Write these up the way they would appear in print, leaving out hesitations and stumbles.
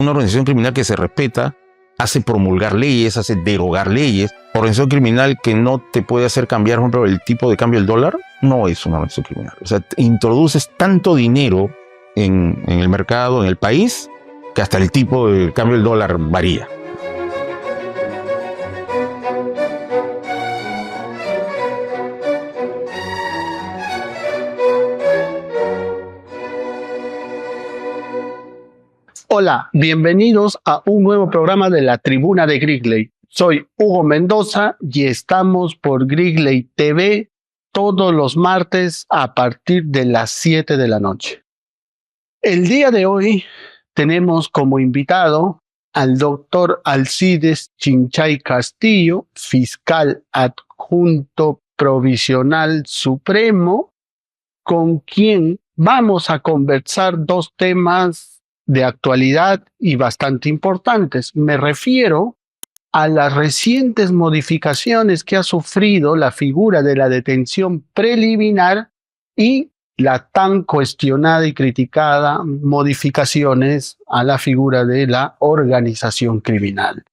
Una organización criminal que se respeta hace promulgar leyes, hace derogar leyes. Organización criminal que no te puede hacer cambiar, por ejemplo, el tipo de cambio del dólar, no es una organización criminal. O sea, introduces tanto dinero en el mercado, en el país, que hasta el tipo de cambio del dólar varía. Hola, bienvenidos a un nuevo programa de la Tribuna de Grigley. Soy Hugo Mendoza y estamos por Grigley TV todos los martes a partir de las 7 de la noche. El día de hoy tenemos como invitado al doctor Alcides Chinchay Castillo, fiscal adjunto provisional supremo, con quien vamos a conversar dos temas de actualidad y bastante importantes. Me refiero a las recientes modificaciones que ha sufrido la figura de la detención preliminar y la tan cuestionada y criticada modificaciones a la figura de la organización criminal.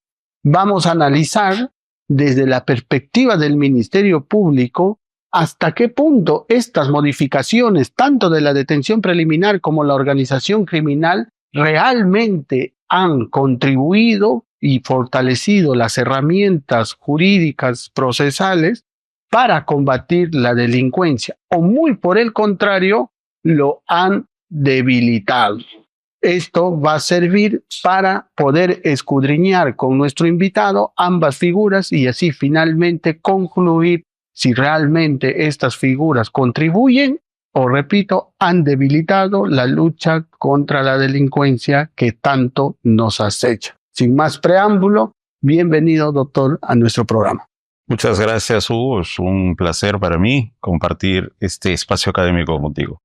Vamos a analizar desde la perspectiva del Ministerio Público hasta qué punto estas modificaciones, tanto de la detención preliminar como la organización criminal, realmente han contribuido y fortalecido las herramientas jurídicas procesales para combatir la delincuencia, o muy por el contrario, lo han debilitado. Esto va a servir para poder escudriñar con nuestro invitado ambas figuras y así finalmente concluir si realmente estas figuras contribuyen o, repito, han debilitado la lucha contra la delincuencia que tanto nos acecha. Sin más preámbulo, bienvenido, doctor, a nuestro programa. Muchas gracias, Hugo. Es un placer para mí compartir este espacio académico contigo.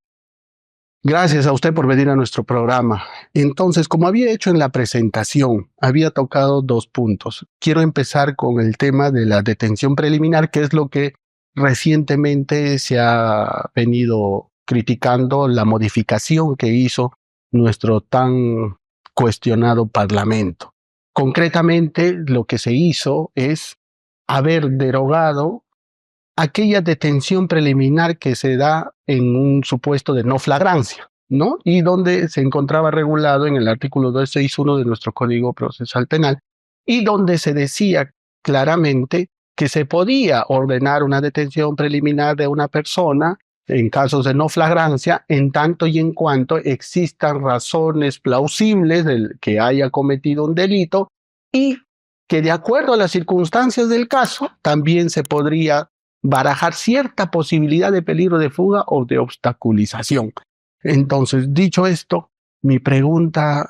Gracias a usted por venir a nuestro programa. Entonces, como había hecho en la presentación, había tocado dos puntos. Quiero empezar con el tema de la detención preliminar, que es lo que recientemente se ha venido criticando, la modificación que hizo nuestro tan cuestionado Parlamento. Concretamente, lo que se hizo es haber derogado aquella detención preliminar que se da en un supuesto de no flagrancia, ¿no? Y donde se encontraba regulado en el artículo 261 de nuestro Código Procesal Penal, y donde se decía claramente que se podía ordenar una detención preliminar de una persona en casos de no flagrancia, en tanto y en cuanto existan razones plausibles de que haya cometido un delito y que de acuerdo a las circunstancias del caso también se podría barajar cierta posibilidad de peligro de fuga o de obstaculización. Entonces, dicho esto, mi pregunta,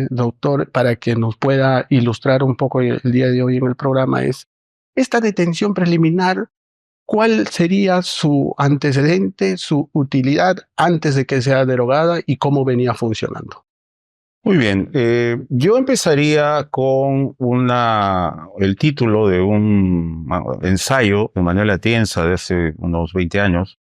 doctor, para que nos pueda ilustrar un poco el día de hoy en el programa es, esta detención preliminar, ¿cuál sería su antecedente, su utilidad antes de que sea derogada y cómo venía funcionando? Muy bien, yo empezaría con el título de un ensayo de Manuel Atienza de hace unos 20 años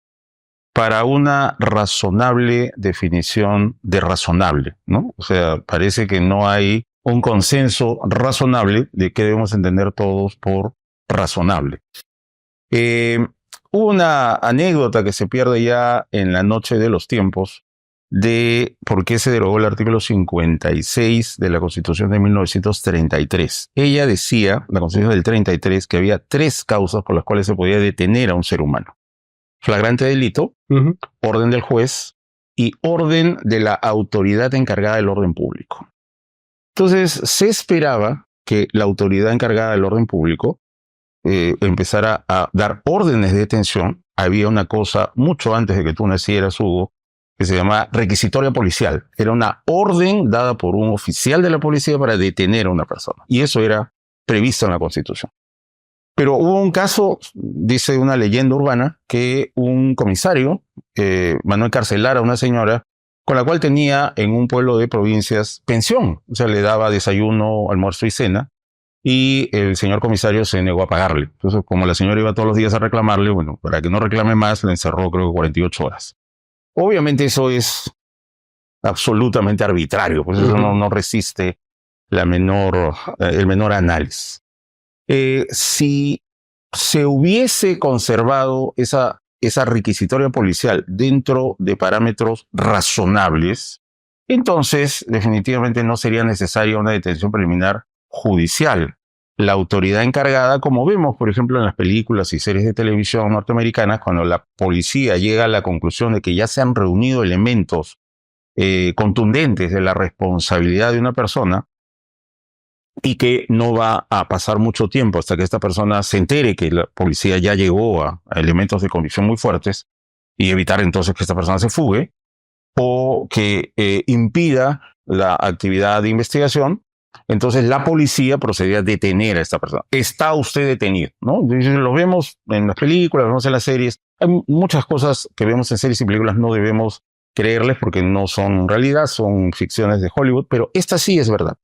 para una razonable definición de razonable, ¿no? O sea, parece que no hay un consenso razonable de qué debemos entender todos por razonable. Hubo una anécdota que se pierde ya en la noche de los tiempos de por qué se derogó el artículo 56 de la Constitución de 1933. Ella decía, la Constitución del 33, que había tres causas por las cuales se podía detener a un ser humano: flagrante delito, orden del juez y orden de la autoridad encargada del orden público. Entonces, se esperaba que la autoridad encargada del orden público empezara a dar órdenes de detención. Había una cosa mucho antes de que tú nacieras, Hugo, que se llama requisitoria policial. Era una orden dada por un oficial de la policía para detener a una persona. Y eso era previsto en la Constitución. Pero hubo un caso, dice una leyenda urbana, que un comisario mandó encarcelar a una señora con la cual tenía en un pueblo de provincias pensión. O sea, le daba desayuno, almuerzo y cena. Y el señor comisario se negó a pagarle. Entonces, como la señora iba todos los días a reclamarle, bueno, para que no reclame más, le encerró creo que 48 horas. Obviamente eso es absolutamente arbitrario, pues eso no resiste el menor análisis. Si se hubiese conservado esa requisitoria policial dentro de parámetros razonables, entonces definitivamente no sería necesaria una detención preliminar judicial. La autoridad encargada, como vemos, por ejemplo, en las películas y series de televisión norteamericanas, cuando la policía llega a la conclusión de que ya se han reunido elementos contundentes de la responsabilidad de una persona, y que no va a pasar mucho tiempo hasta que esta persona se entere que la policía ya llegó a elementos de convicción muy fuertes, y evitar entonces que esta persona se fugue o que impida la actividad de investigación. Entonces la policía procedía a detener a esta persona. Está usted detenido, ¿no? Lo vemos en las películas, lo vemos en las series. Hay muchas cosas que vemos en series y películas no debemos creerles porque no son realidad, son ficciones de Hollywood, pero esta sí es verdad.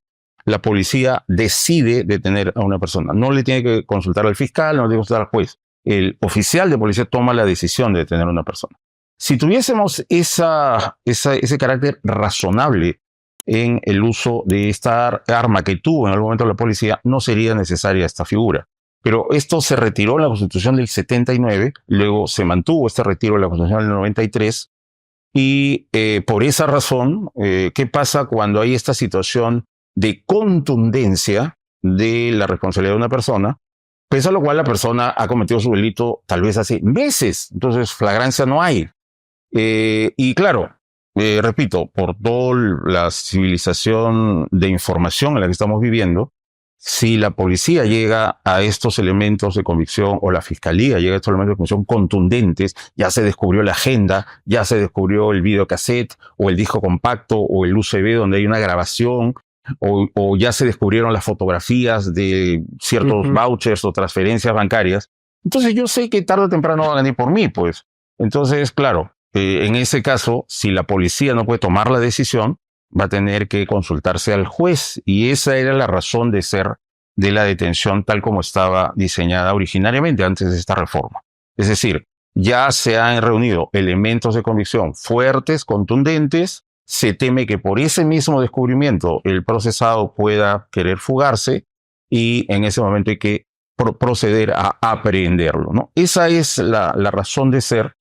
La policía decide detener a una persona. No le tiene que consultar al fiscal, no le tiene que consultar al juez. El oficial de policía toma la decisión de detener a una persona. Si tuviésemos ese carácter razonable en el uso de esta arma que tuvo en algún momento la policía, no sería necesaria esta figura. Pero esto se retiró en la Constitución del 79, luego se mantuvo este retiro en la Constitución del 93, y por esa razón, ¿qué pasa cuando hay esta situación de contundencia de la responsabilidad de una persona, pese a lo cual la persona ha cometido su delito tal vez hace meses? Entonces, flagrancia no hay. Y claro, repito, por toda la civilización de información en la que estamos viviendo, si la policía llega a estos elementos de convicción o la fiscalía llega a estos elementos de convicción contundentes, ya se descubrió la agenda, ya se descubrió el videocassette o el disco compacto o el USB donde hay una grabación, o ya se descubrieron las fotografías de ciertos vouchers o transferencias bancarias, entonces yo sé que tarde o temprano van a venir por mí, pues. Entonces, claro, en ese caso, si la policía no puede tomar la decisión, va a tener que consultarse al juez, y esa era la razón de ser de la detención tal como estaba diseñada originariamente antes de esta reforma. Es decir, ya se han reunido elementos de convicción fuertes, contundentes. Se teme que por ese mismo descubrimiento el procesado pueda querer fugarse, y en ese momento hay que proceder a aprehenderlo, ¿no? Esa es la razón de ser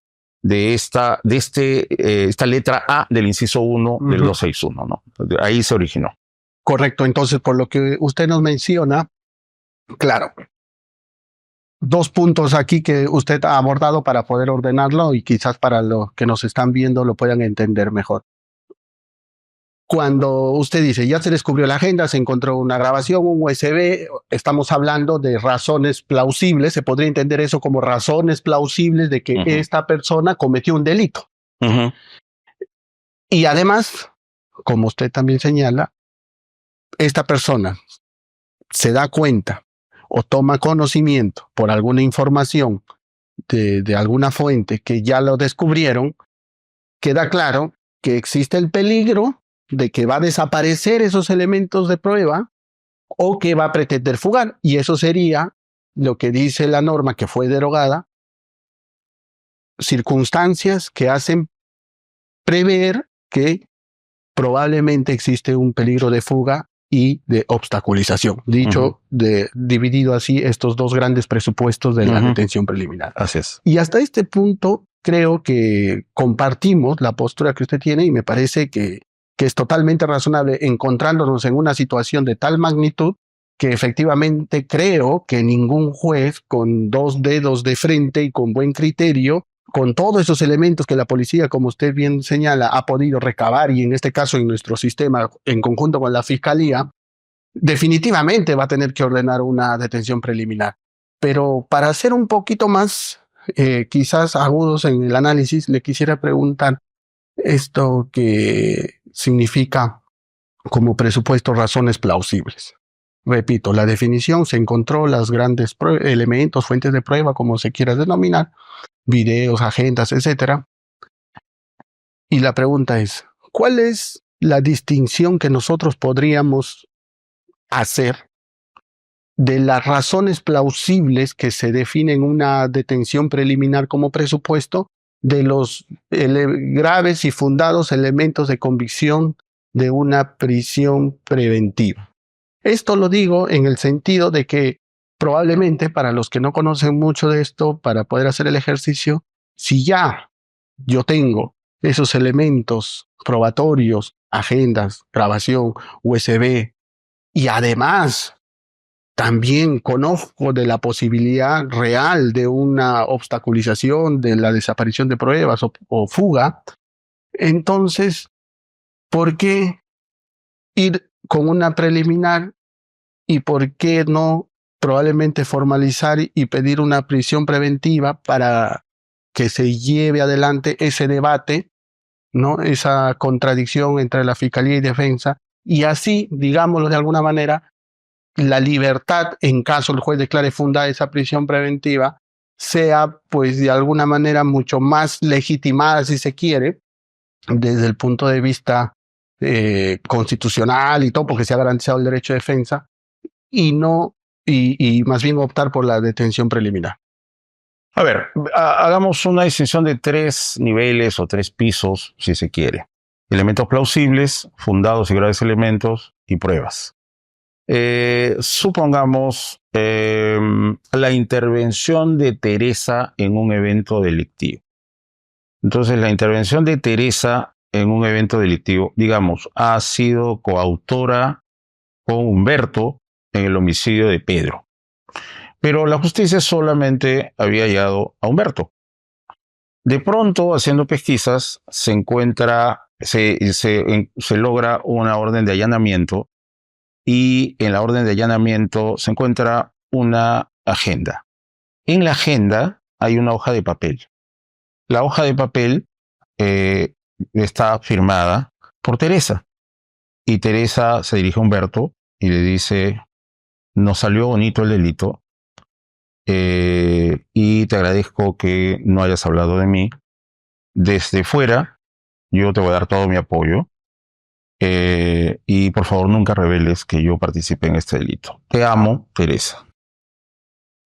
de esta letra A del inciso 1 del 261, ¿no? Ahí se originó. Correcto. Entonces, por lo que usted nos menciona, claro, dos puntos aquí que usted ha abordado para poder ordenarlo y quizás para los que nos están viendo lo puedan entender mejor. Cuando usted dice, ya se descubrió la agenda, se encontró una grabación, un USB, estamos hablando de razones plausibles, se podría entender eso como razones plausibles de que esta persona cometió un delito. Y además, como usted también señala, esta persona se da cuenta o toma conocimiento por alguna información de alguna fuente que ya lo descubrieron, queda claro que existe el peligro de que va a desaparecer esos elementos de prueba o que va a pretender fugar. Y eso sería lo que dice la norma que fue derogada, circunstancias que hacen prever que probablemente existe un peligro de fuga y de obstaculización. Dividido así estos dos grandes presupuestos de la detención preliminar. Así es. Y hasta este punto creo que compartimos la postura que usted tiene, y me parece que es totalmente razonable, encontrándonos en una situación de tal magnitud que efectivamente creo que ningún juez con dos dedos de frente y con buen criterio, con todos esos elementos que la policía, como usted bien señala, ha podido recabar, y en este caso en nuestro sistema, en conjunto con la fiscalía, definitivamente va a tener que ordenar una detención preliminar. Pero para ser un poquito más, quizás agudos en el análisis, le quisiera preguntar esto que significa como presupuesto razones plausibles. Repito, la definición se encontró las grandes elementos, fuentes de prueba, como se quiera denominar, videos, agendas, etc. Y la pregunta es, ¿cuál es la distinción que nosotros podríamos hacer de las razones plausibles que se definen una detención preliminar como presupuesto de los graves y fundados elementos de convicción de una prisión preventiva. Esto lo digo en el sentido de que probablemente para los que no conocen mucho de esto, para poder hacer el ejercicio, si ya yo tengo esos elementos probatorios, agendas, grabación, USB, y además también conozco de la posibilidad real de una obstaculización de la desaparición de pruebas o fuga, entonces, ¿por qué ir con una preliminar y por qué no probablemente formalizar y pedir una prisión preventiva para que se lleve adelante ese debate, ¿no? Esa contradicción entre la Fiscalía y Defensa, y así, digámoslo de alguna manera, la libertad, en caso el juez declare fundada esa prisión preventiva, sea pues de alguna manera mucho más legitimada, si se quiere, desde el punto de vista constitucional y todo, porque se ha garantizado el derecho de defensa, y no, y más bien optar por la detención preliminar. A ver, hagamos una distinción de 3 niveles o 3 pisos, si se quiere. Elementos plausibles, fundados y graves elementos, y pruebas. Supongamos la intervención de Teresa en un evento delictivo. Entonces, la intervención de Teresa en un evento delictivo, digamos, ha sido coautora con Humberto en el homicidio de Pedro. Pero la justicia solamente había hallado a Humberto. De pronto, haciendo pesquisas, se logra una orden de allanamiento, y en la orden de allanamiento se encuentra una agenda. En la agenda hay una hoja de papel. La hoja de papel está firmada por Teresa. Y Teresa se dirige a Humberto y le dice: nos salió bonito el delito, y te agradezco que no hayas hablado de mí. Desde fuera, yo te voy a dar todo mi apoyo. Y por favor nunca reveles que yo participé en este delito. Te amo, Teresa.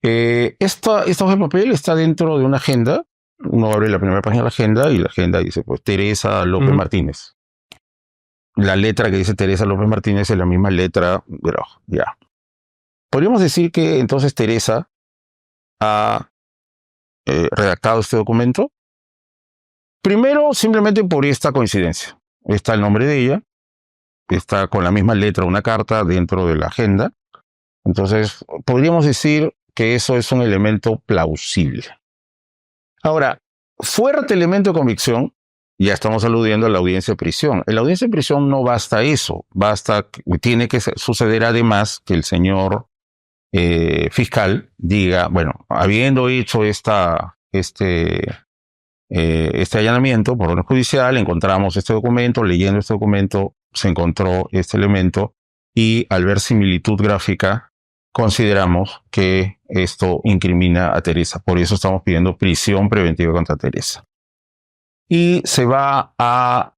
Esta hoja de papel está dentro de una agenda. Uno abre la primera página de la agenda y la agenda dice pues Teresa López Martínez. La letra que dice Teresa López Martínez es la misma letra de la hoja. Ya. Podríamos decir que entonces Teresa ha redactado este documento. Primero, simplemente por esta coincidencia. Está el nombre de ella. Está con la misma letra una carta dentro de la agenda. Entonces, podríamos decir que eso es un elemento plausible. Ahora, fuerte elemento de convicción, ya estamos aludiendo a la audiencia de prisión. En la audiencia de prisión no basta eso, tiene que suceder además que el señor fiscal diga, bueno, habiendo hecho este allanamiento por orden judicial, encontramos este documento, leyendo este documento se encontró este elemento y al ver similitud gráfica consideramos que esto incrimina a Teresa. Por eso estamos pidiendo prisión preventiva contra Teresa. Y se va a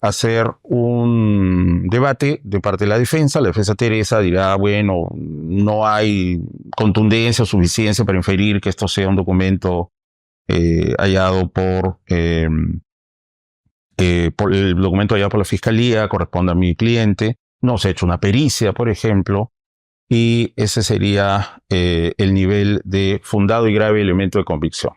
hacer un debate de parte de la defensa. La defensa Teresa dirá, bueno, no hay contundencia o suficiencia para inferir que esto sea un documento hallado por el documento hallado por la fiscalía, corresponde a mi cliente, no se ha hecho una pericia, por ejemplo, y ese sería el nivel de fundado y grave elemento de convicción.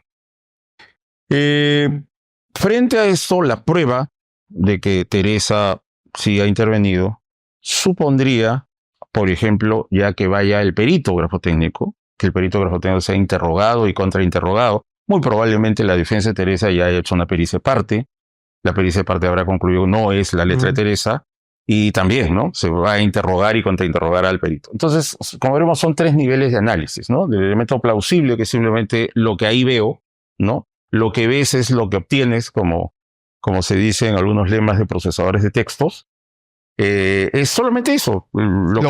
Frente a esto, la prueba de que Teresa sí ha intervenido supondría, por ejemplo, ya que vaya el perito grafotécnico, que el perito grafotécnico sea interrogado y contrainterrogado. Muy probablemente la defensa de Teresa ya haya hecho una pericia de parte. La pericia de parte habrá concluido no es la letra de Teresa, y también, ¿no? Se va a interrogar y contrainterrogar al perito. Entonces, como veremos, son 3 niveles de análisis, ¿no? Del elemento plausible, que es simplemente lo que ahí veo, ¿no? Lo que ves es lo que obtienes, como se dice en algunos lemas de procesadores de textos. Es solamente eso. Lo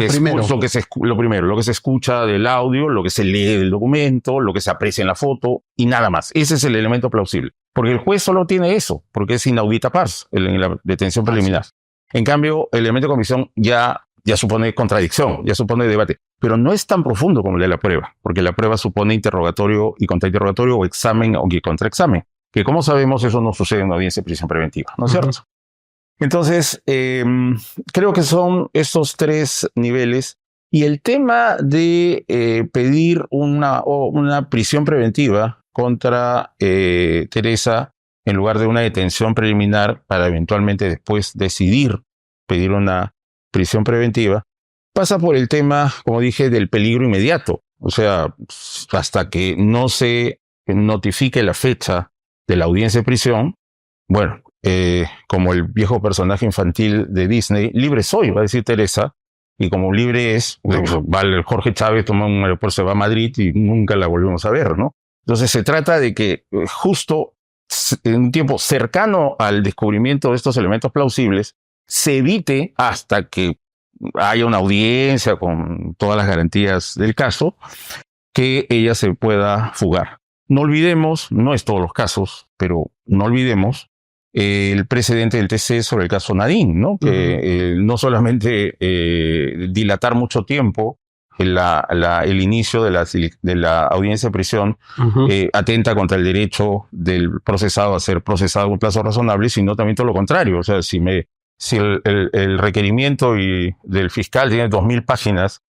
que se escucha del audio, lo que se lee del documento, lo que se aprecia en la foto y nada más. Ese es el elemento plausible. Porque el juez solo tiene eso, porque es inaudita pars en la detención preliminar. En cambio, el elemento de convicción ya supone contradicción, ya supone debate. Pero no es tan profundo como el de la prueba, porque la prueba supone interrogatorio y contrainterrogatorio, o examen o contraexamen, que como sabemos eso no sucede en una audiencia de prisión preventiva, ¿no es cierto? Entonces, creo que son estos tres niveles. Y el tema de pedir una prisión preventiva contra Teresa en lugar de una detención preliminar para eventualmente después decidir pedir una prisión preventiva, pasa por el tema, como dije, del peligro inmediato. O sea, hasta que no se notifique la fecha de la audiencia de prisión, bueno, como el viejo personaje infantil de Disney, libre soy, va a decir Teresa, y como libre es, vale, Jorge Chávez toma un aeropuerto, se va a Madrid y nunca la volvemos a ver, ¿no? Entonces se trata de que justo en un tiempo cercano al descubrimiento de estos elementos plausibles, se evite hasta que haya una audiencia con todas las garantías del caso, que ella se pueda fugar. No olvidemos, no es todos los casos, pero no olvidemos el precedente del TC sobre el caso Nadine, ¿no? Que no solamente dilatar mucho tiempo el inicio de la audiencia de prisión atenta contra el derecho del procesado a ser procesado en un plazo razonable, sino también todo lo contrario. O sea, si el requerimiento del fiscal tiene 2.000 páginas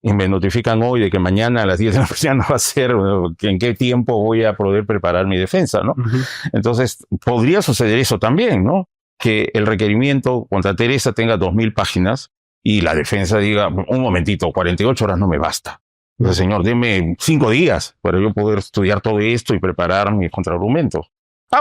y me notifican hoy de que mañana a las 10 de la mañana va a ser, en qué tiempo voy a poder preparar mi defensa, ¿no? Entonces, podría suceder eso también, ¿no? Que el requerimiento contra Teresa tenga 2.000 páginas y la defensa diga, un momentito, 48 horas no me basta. Entonces, señor, deme 5 días para yo poder estudiar todo esto y preparar mis contraargumentos.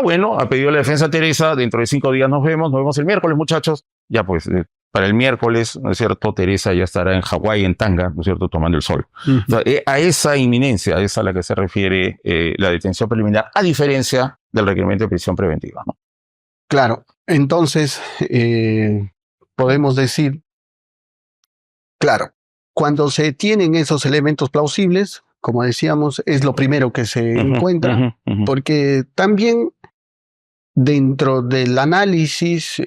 Bueno, ha pedido la defensa Teresa, dentro de 5 días nos vemos el miércoles, muchachos. Ya pues, para el miércoles, ¿no es cierto? Teresa ya estará en Hawái, en tanga, ¿no es cierto?, tomando el sol. Entonces, a esa inminencia es a la que se refiere la detención preliminar, a diferencia del requerimiento de prisión preventiva, ¿no? Claro, entonces podemos decir, claro, cuando se tienen esos elementos plausibles, como decíamos, es lo primero que se encuentra, porque también dentro del análisis,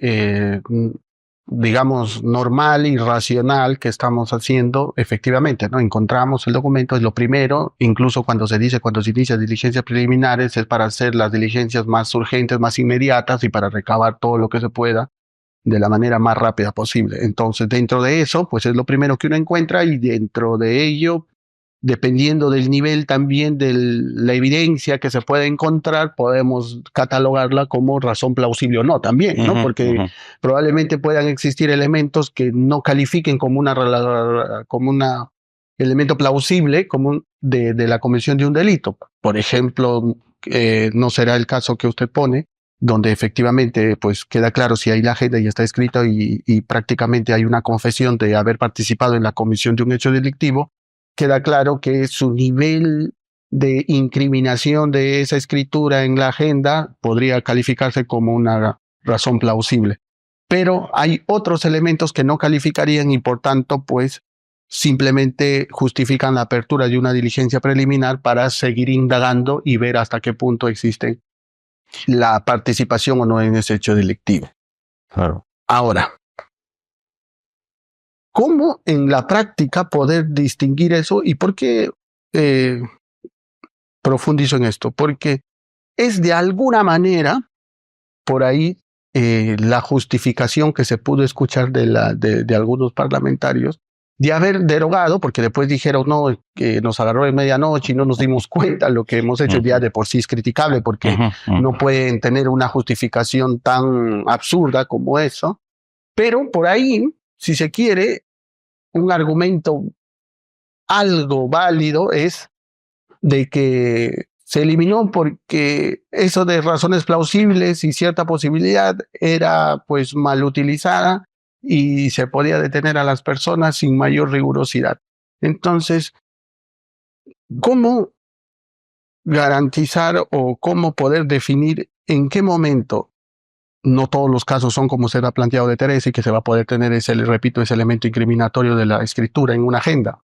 digamos, normal y racional que estamos haciendo, efectivamente, ¿no? Encontramos el documento, es lo primero, incluso cuando se inicia diligencias preliminares, es para hacer las diligencias más urgentes, más inmediatas y para recabar todo lo que se pueda de la manera más rápida posible. Entonces, dentro de eso, pues es lo primero que uno encuentra y dentro de ello, dependiendo del nivel también de la evidencia que se puede encontrar, podemos catalogarla como razón plausible o no también, ¿no? Porque probablemente puedan existir elementos que no califiquen como una elemento plausible de la comisión de un delito. Por ejemplo, no será el caso que usted pone, donde efectivamente pues queda claro si hay la agenda y está escrita y prácticamente hay una confesión de haber participado en la comisión de un hecho delictivo. Queda claro que su nivel de incriminación de esa escritura en la agenda podría calificarse como una razón plausible. Pero hay otros elementos que no calificarían y por tanto, pues, simplemente justifican la apertura de una diligencia preliminar para seguir indagando y ver hasta qué punto existe la participación o no en ese hecho delictivo. Claro. Ahora, ¿cómo en la práctica poder distinguir eso? ¿Y por qué profundizo en esto? Porque es de alguna manera, por ahí, la justificación que se pudo escuchar de algunos parlamentarios de haber derogado, porque después dijeron, no, que nos agarró en medianoche y no nos dimos cuenta, lo que hemos hecho ya de por sí es criticable, porque no pueden tener una justificación tan absurda como eso, pero por ahí, si se quiere, un argumento algo válido es de que se eliminó porque eso de razones plausibles y cierta posibilidad era pues mal utilizada y se podía detener a las personas sin mayor rigurosidad. Entonces, ¿cómo garantizar o cómo poder definir en qué momento? No todos los casos son como se ha planteado de Teresa y que se va a poder tener ese elemento incriminatorio de la escritura en una agenda.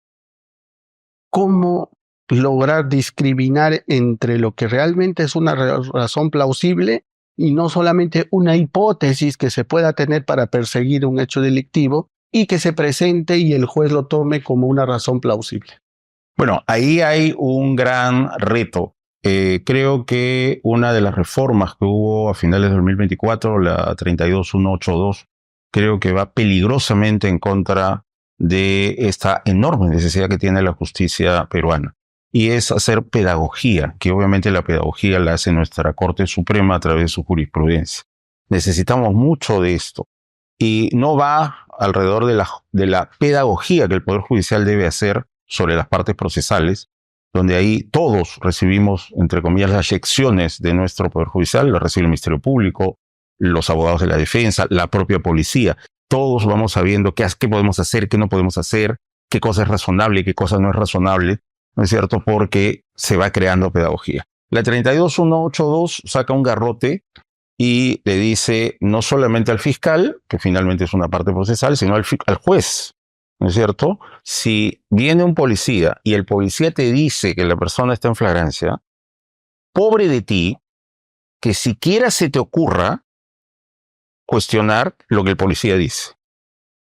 ¿Cómo lograr discriminar entre lo que realmente es una razón plausible y no solamente una hipótesis que se pueda tener para perseguir un hecho delictivo y que se presente y el juez lo tome como una razón plausible? Bueno, ahí hay un gran reto Creo que una de las reformas que hubo a finales de 2024, la 32182, creo que va peligrosamente en contra de esta enorme necesidad que tiene la justicia peruana. Y es hacer pedagogía, que obviamente la pedagogía la hace nuestra Corte Suprema a través de su jurisprudencia. Necesitamos mucho de esto. Y no va alrededor de la pedagogía que el Poder Judicial debe hacer sobre las partes procesales, donde ahí todos recibimos, entre comillas, las lecciones de nuestro Poder Judicial, lo recibe el Ministerio Público, los abogados de la defensa, la propia policía. Todos vamos sabiendo qué podemos hacer, qué no podemos hacer, qué cosa es razonable y qué cosa no es razonable, ¿no es cierto? Porque se va creando pedagogía. La 32182 saca un garrote y le dice no solamente al fiscal, que finalmente es una parte procesal, sino al juez, ¿no es cierto? Si viene un policía y el policía te dice que la persona está en flagrancia, pobre de ti, que siquiera se te ocurra cuestionar lo que el policía dice.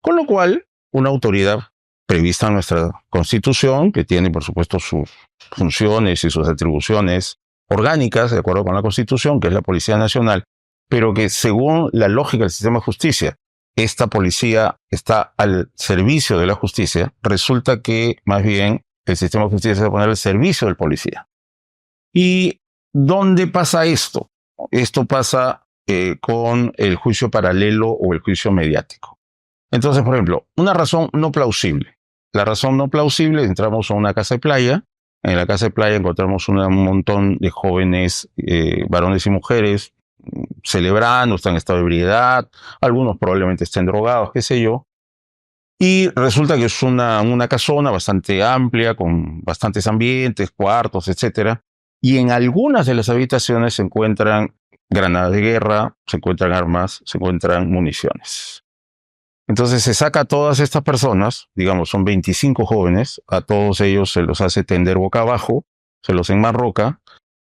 Con lo cual, una autoridad prevista en nuestra Constitución, que tiene, por supuesto, sus funciones y sus atribuciones orgánicas, de acuerdo con la Constitución, que es la Policía Nacional, pero que según la lógica del sistema de justicia, esta policía está al servicio de la justicia, resulta que más bien el sistema de justicia se va a poner al servicio del policía. ¿Y dónde pasa esto? Esto pasa con el juicio paralelo o el juicio mediático. Entonces, por ejemplo, una razón no plausible. La razón no plausible, entramos a una casa de playa. En la casa de playa encontramos un montón de jóvenes, varones y mujeres, celebrando, están en estado de ebriedad, algunos probablemente estén drogados, qué sé yo. Y resulta que es una casona bastante amplia, con bastantes ambientes, cuartos, etc. Y en algunas de las habitaciones se encuentran granadas de guerra, se encuentran armas, se encuentran municiones. Entonces se saca a todas estas personas, digamos, son 25 jóvenes, a todos ellos se los hace tender boca abajo, se los enmarroca,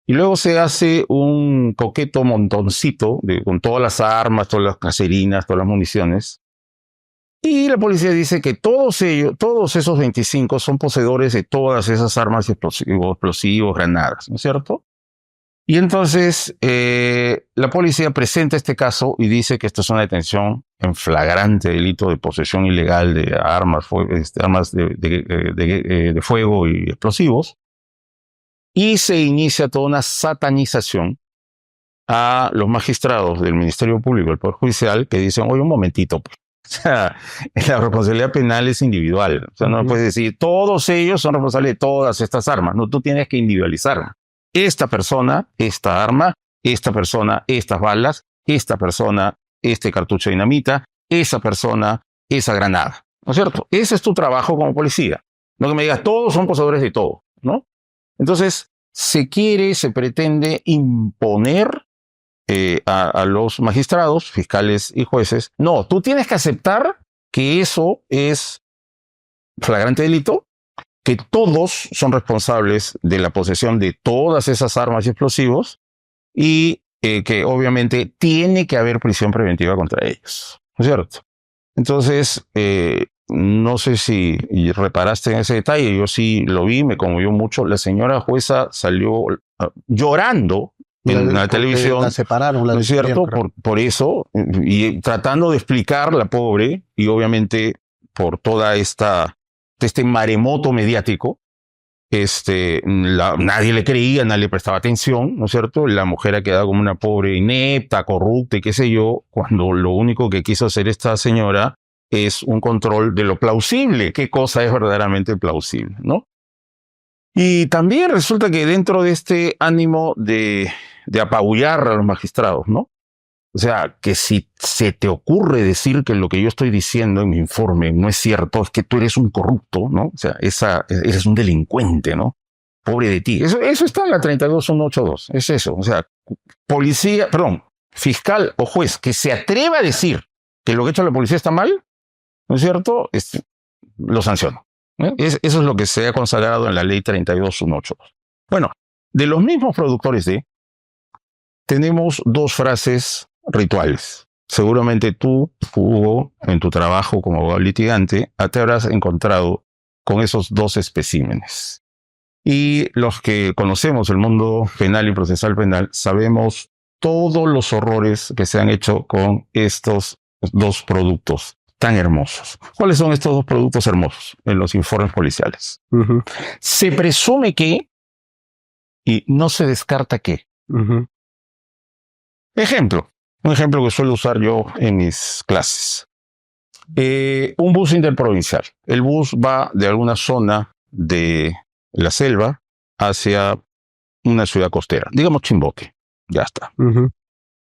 y luego se hace un coqueto montoncito con todas las armas, todas las caserinas, todas las municiones. Y la policía dice que todos esos 25 son poseedores de todas esas armas, explosivos, granadas, ¿no es cierto? Y entonces la policía presenta este caso y dice que esto es una detención en flagrante delito de posesión ilegal de armas de fuego y explosivos. Y se inicia toda una satanización a los magistrados del Ministerio Público, del Poder Judicial, que dicen, oye, un momentito, pues. O sea, la responsabilidad penal es individual. O sea, no puedes decir, todos ellos son responsables de todas estas armas. No, tú tienes que individualizar. Esta persona, esta arma, esta persona, estas balas, esta persona, este cartucho de dinamita, esa persona, esa granada. ¿No es cierto? Ese es tu trabajo como policía. No que me digas, todos son poseedores de todo, ¿no? Entonces, se pretende imponer a los magistrados, fiscales y jueces. No, tú tienes que aceptar que eso es flagrante delito, que todos son responsables de la posesión de todas esas armas y explosivos y que obviamente tiene que haber prisión preventiva contra ellos, ¿no es cierto? Entonces, no sé si reparaste en ese detalle, yo sí lo vi, me conmovió mucho. La señora jueza salió llorando en la televisión, la separaron, ¿no es cierto? Por eso, y tratando de explicar, la pobre, y obviamente por toda este maremoto mediático, nadie le creía, nadie le prestaba atención, ¿no es cierto? La mujer ha quedado como una pobre inepta, corrupta y qué sé yo, cuando lo único que quiso hacer esta señora es un control de lo plausible, qué cosa es verdaderamente plausible, ¿no? Y también resulta que dentro de este ánimo de apabullar a los magistrados, ¿no? O sea, que si se te ocurre decir que lo que yo estoy diciendo en mi informe no es cierto, es que tú eres un corrupto, ¿no? O sea, eres un delincuente, ¿no? Pobre de ti. Eso está en la 32182, es eso. O sea, fiscal o juez que se atreva a decir que lo que ha hecho la policía está mal, ¿no es cierto? Lo sanciona. Eso es lo que se ha consagrado en la ley 32182. Bueno, de los mismos productores tenemos dos frases rituales. Seguramente tú, Hugo, en tu trabajo como abogado litigante, te habrás encontrado con esos dos especímenes. Y los que conocemos el mundo penal y procesal penal sabemos todos los horrores que se han hecho con estos dos productos tan hermosos. ¿Cuáles son estos dos productos hermosos en los informes policiales? Se presume que y no se descarta que. Un ejemplo que suelo usar yo en mis clases. Un bus interprovincial. El bus va de alguna zona de la selva hacia una ciudad costera, digamos Chimbote. Ya está.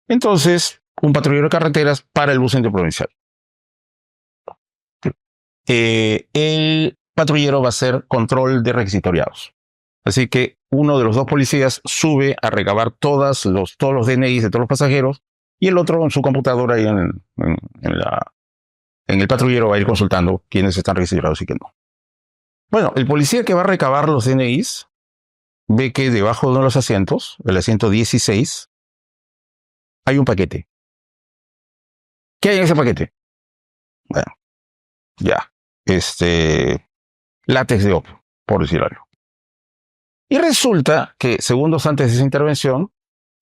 Entonces, un patrullero de carreteras para el bus interprovincial. El patrullero va a hacer control de requisitoriados. Así que uno de los dos policías sube a recabar todos los DNIs de todos los pasajeros y el otro en su computadora y en el patrullero va a ir consultando quiénes están registrados y quién no. Bueno, el policía que va a recabar los DNIs ve que debajo de uno de los asientos, el asiento 16, hay un paquete. ¿Qué hay en ese paquete? Bueno, ya. Látex de opio, por decir algo. Y resulta que segundos antes de esa intervención,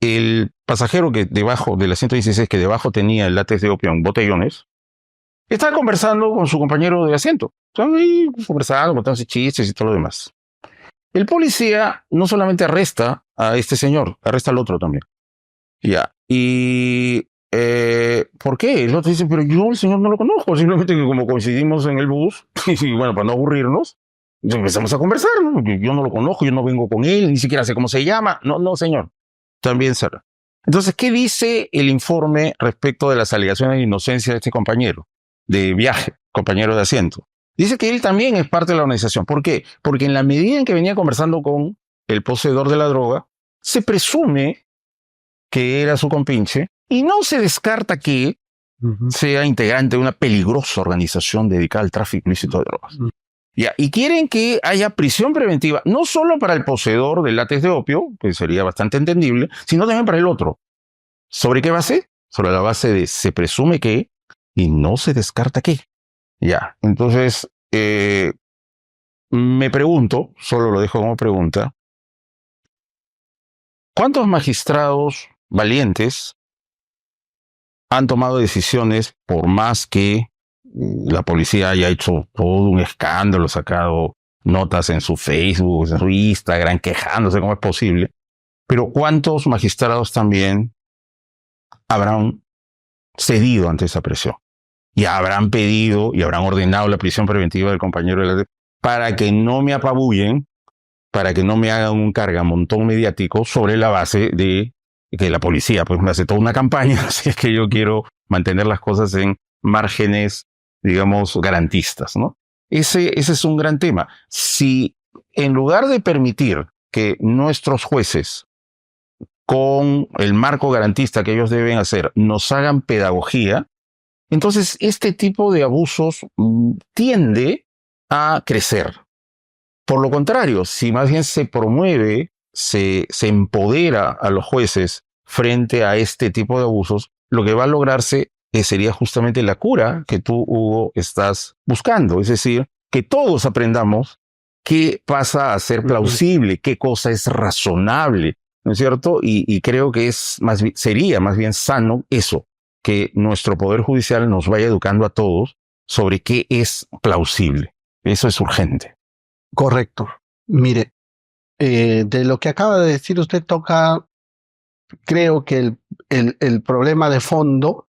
el pasajero que debajo del asiento 16, que debajo tenía el látex de opio en botellones, estaba conversando con su compañero de asiento. Estaban ahí conversando, contándose chistes y todo lo demás. El policía no solamente arresta a este señor, arresta al otro también. Ya. Y ¿por qué? El otro dice, pero yo el señor no lo conozco, simplemente que como coincidimos en el bus, y bueno, para no aburrirnos, empezamos a conversar, ¿no? Yo no lo conozco, yo no vengo con él, ni siquiera sé cómo se llama. No, señor. También será. Entonces, ¿qué dice el informe respecto de las alegaciones de inocencia de este compañero de viaje, compañero de asiento? Dice que él también es parte de la organización. ¿Por qué? Porque en la medida en que venía conversando con el poseedor de la droga, se presume que era su compinche y no se descarta que sea integrante de una peligrosa organización dedicada al tráfico ilícito de drogas. Ya, y quieren que haya prisión preventiva, no solo para el poseedor del látex de opio, que sería bastante entendible, sino también para el otro. ¿Sobre qué base? Sobre la base de se presume que y no se descarta que. Ya, entonces me pregunto, solo lo dejo como pregunta, ¿cuántos magistrados valientes han tomado decisiones por más que la policía haya hecho todo un escándalo, sacado notas en su Facebook, en su Instagram, quejándose cómo es posible? Pero ¿cuántos magistrados también habrán cedido ante esa presión? Y habrán pedido y habrán ordenado la prisión preventiva del compañero de la para que no me apabullen, para que no me hagan un cargamontón mediático sobre la base de que la policía pues me hace toda una campaña, así es que yo quiero mantener las cosas en márgenes, digamos, garantistas, ¿no? Ese es un gran tema. Si en lugar de permitir que nuestros jueces, con el marco garantista que ellos deben hacer, nos hagan pedagogía, entonces este tipo de abusos tiende a crecer. Por lo contrario, si más bien se promueve, se empodera a los jueces frente a este tipo de abusos, lo que va a lograrse sería justamente la cura que tú, Hugo, estás buscando. Es decir, que todos aprendamos qué pasa a ser plausible, qué cosa es razonable, ¿no es cierto? Y creo que sería más bien sano eso, que nuestro Poder Judicial nos vaya educando a todos sobre qué es plausible. Eso es urgente. Correcto. Mire, de lo que acaba de decir usted toca, creo que el problema de fondo,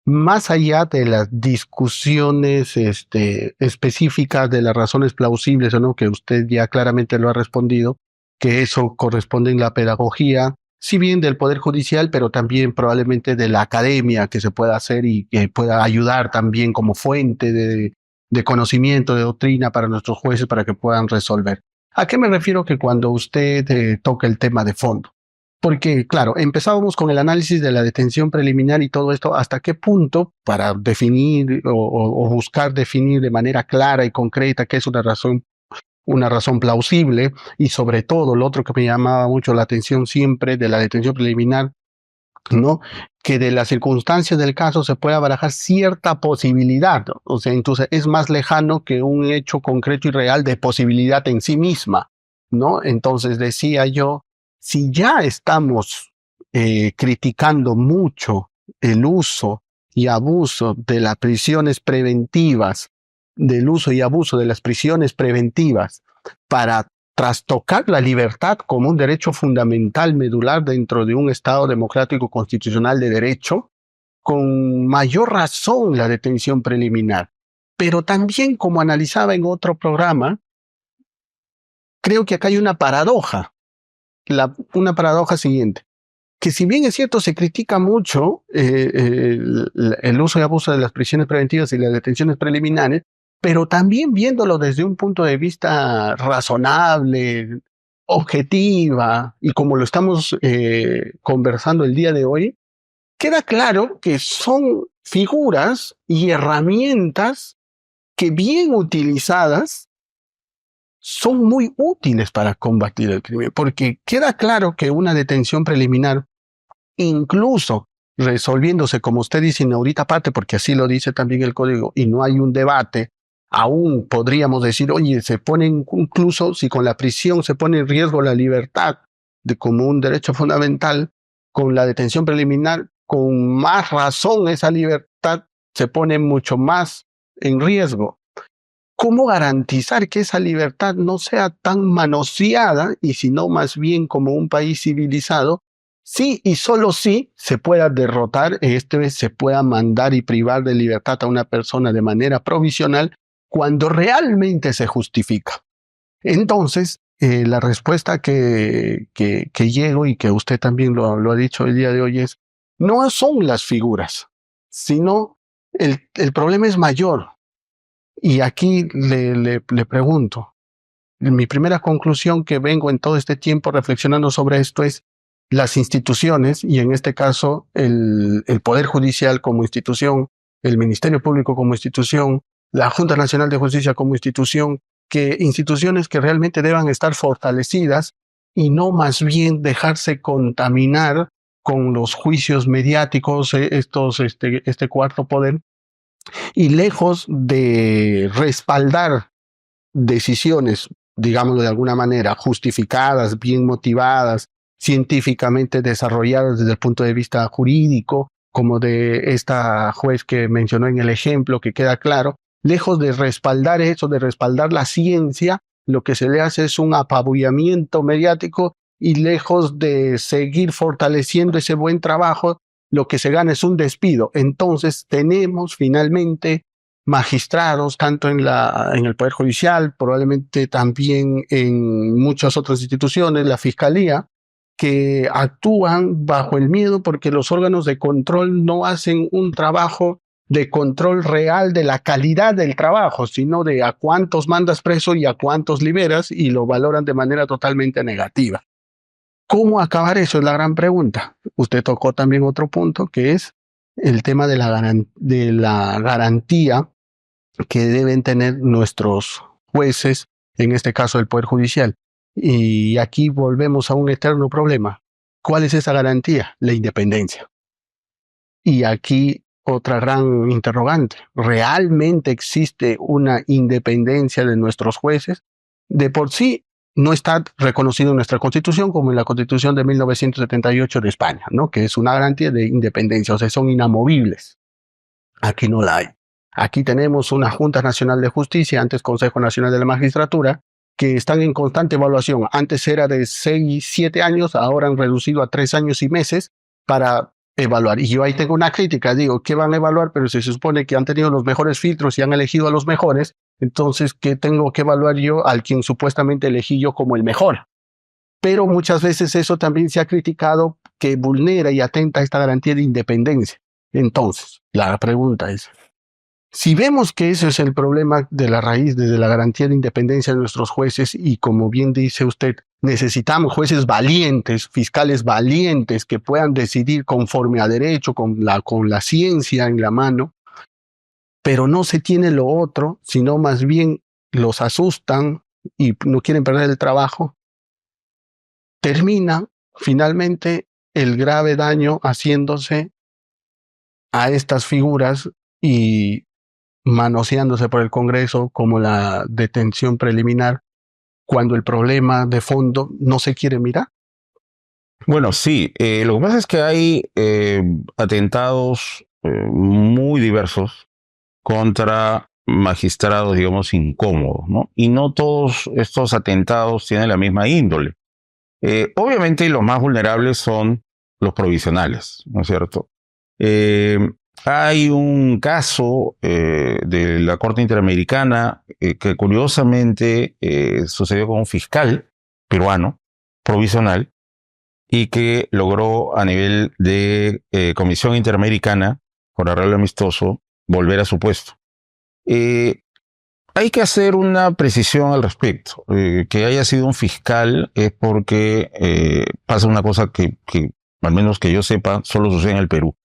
más allá de las discusiones específicas de las razones plausibles o no, que usted ya claramente lo ha respondido, que eso corresponde en la pedagogía, si bien del Poder Judicial, pero también probablemente de la academia que se pueda hacer y que pueda ayudar también como fuente de conocimiento, de doctrina para nuestros jueces para que puedan resolver. ¿A qué me refiero que cuando usted toca el tema de fondo? Porque, claro, empezábamos con el análisis de la detención preliminar y todo esto, hasta qué punto, para definir o buscar definir de manera clara y concreta qué es una razón plausible, y sobre todo lo otro que me llamaba mucho la atención siempre de la detención preliminar, ¿no? Que de las circunstancias del caso se pueda barajar cierta posibilidad, ¿no? O sea, entonces es más lejano que un hecho concreto y real de posibilidad en sí misma. ¿no? Entonces decía yo, si ya estamos criticando mucho el uso y abuso de las prisiones preventivas, del uso y abuso de las prisiones preventivas para trastocar la libertad como un derecho fundamental medular dentro de un Estado democrático constitucional de derecho, con mayor razón la detención preliminar. Pero también, como analizaba en otro programa, creo que acá hay una paradoja. Una paradoja siguiente, que si bien es cierto se critica mucho el uso y abuso de las prisiones preventivas y las detenciones preliminares, pero también viéndolo desde un punto de vista razonable, objetiva, y como lo estamos conversando el día de hoy, queda claro que son figuras y herramientas que bien utilizadas son muy útiles para combatir el crimen, porque queda claro que una detención preliminar, incluso resolviéndose, como usted dice, en ahorita parte, porque así lo dice también el código, y no hay un debate, aún podríamos decir, oye, se pone incluso, si con la prisión se pone en riesgo la libertad de como un derecho fundamental, con la detención preliminar, con más razón esa libertad se pone mucho más en riesgo. ¿Cómo garantizar que esa libertad no sea tan manoseada y sino más bien como un país civilizado? Sí y solo sí se pueda derrotar, se pueda mandar y privar de libertad a una persona de manera provisional cuando realmente se justifica. Entonces, la respuesta que llego y que usted también lo ha dicho el día de hoy es, no son las figuras, sino el problema es mayor. Y aquí le pregunto, mi primera conclusión que vengo en todo este tiempo reflexionando sobre esto es las instituciones, y en este caso el Poder Judicial como institución, el Ministerio Público como institución, la Junta Nacional de Justicia como institución, que instituciones que realmente deban estar fortalecidas y no más bien dejarse contaminar con los juicios mediáticos, este cuarto poder, y lejos de respaldar decisiones, digámoslo de alguna manera, justificadas, bien motivadas, científicamente desarrolladas desde el punto de vista jurídico, como de esta juez que mencionó en el ejemplo, que queda claro, lejos de respaldar eso, de respaldar la ciencia, lo que se le hace es un apabullamiento mediático, y lejos de seguir fortaleciendo ese buen trabajo, lo que se gana es un despido. Entonces tenemos finalmente magistrados, tanto en el Poder Judicial, probablemente también en muchas otras instituciones, la Fiscalía, que actúan bajo el miedo porque los órganos de control no hacen un trabajo de control real de la calidad del trabajo, sino de a cuántos mandas preso y a cuántos liberas, y lo valoran de manera totalmente negativa. ¿Cómo acabar eso? Es la gran pregunta. Usted tocó también otro punto, que es el tema de la garantía que deben tener nuestros jueces, en este caso el Poder Judicial. Y aquí volvemos a un eterno problema. ¿Cuál es esa garantía? La independencia. Y aquí otra gran interrogante. ¿Realmente existe una independencia de nuestros jueces? De por sí no está reconocido en nuestra Constitución como en la Constitución de 1978 de España, ¿no? Que es una garantía de independencia, o sea, son inamovibles. Aquí no la hay. Aquí tenemos una Junta Nacional de Justicia, antes Consejo Nacional de la Magistratura, que están en constante evaluación. Antes era de 6, 7 años, ahora han reducido a 3 años y meses para evaluar. Y yo ahí tengo una crítica, digo, ¿qué van a evaluar? Pero si se supone que han tenido los mejores filtros y han elegido a los mejores, entonces, ¿qué tengo que evaluar yo al quien supuestamente elegí yo como el mejor? Pero muchas veces eso también se ha criticado, que vulnera y atenta a esta garantía de independencia. Entonces, la pregunta es, si vemos que ese es el problema de la raíz de la garantía de independencia de nuestros jueces, y como bien dice usted, necesitamos jueces valientes, fiscales valientes, que puedan decidir conforme a derecho, con la ciencia en la mano, pero no se tiene lo otro, sino más bien los asustan y no quieren perder el trabajo, termina finalmente el grave daño haciéndose a estas figuras y manoseándose por el Congreso, como la detención preliminar, cuando el problema de fondo no se quiere mirar? Bueno, sí. Lo que pasa es que hay atentados muy diversos contra magistrados, digamos, incómodos, ¿no? Y no todos estos atentados tienen la misma índole. Obviamente los más vulnerables son los provisionales, ¿no es cierto? Hay un caso de la Corte Interamericana que curiosamente sucedió con un fiscal peruano provisional y que logró a nivel de Comisión Interamericana, por arreglo amistoso, volver a su puesto. Hay que hacer una precisión al respecto. Que haya sido un fiscal es porque pasa una cosa que, al menos que yo sepa, solo sucede en el Perú.